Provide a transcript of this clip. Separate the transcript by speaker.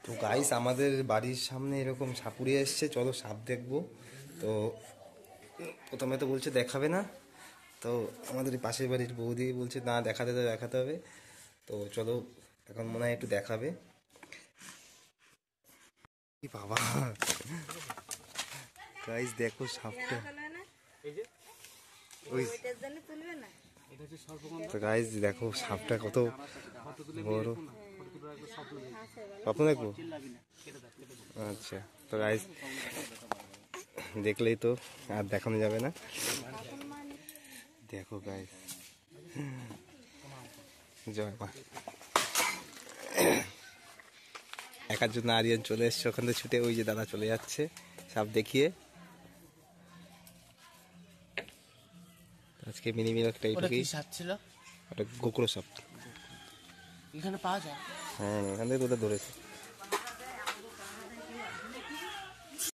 Speaker 1: তো গাইস আমাদের বাড়ির সামনে এরকম সাপুড়ে এসছে, চলো সাপ দেখবো। তো প্রথমে তো বলছে দেখাবে না, তো আমাদের পাশের বাড়ির বৌদি বলছে না দেখাতে তো দেখাতে হবে। তো চলো এখন মনে হয় একটু দেখাবে। কি বাবা গাইস দেখো সাপটা, ওই তো গাইস দেখো সাপটা কত বড়। স্বপ্ন দেখবো, আচ্ছা। তো গাইস দেখলেই তো আর দেখানো যাবে না। দেখো গাইস, জয় মা। একার জন্য আরিয়ান চলে এসছে ওখান থেকে ছুটে, ওই যে দাদা চলে যাচ্ছে সাপ দেখিয়ে। আজকে মিনি মিলকটা এইটুকুই।
Speaker 2: সাপ ছিল
Speaker 1: ওটা গোকড়ো সাপ,
Speaker 2: এখানে পাওয়া যায়।
Speaker 1: হ্যাঁ এখান থেকে তো ওটা ধরেছে।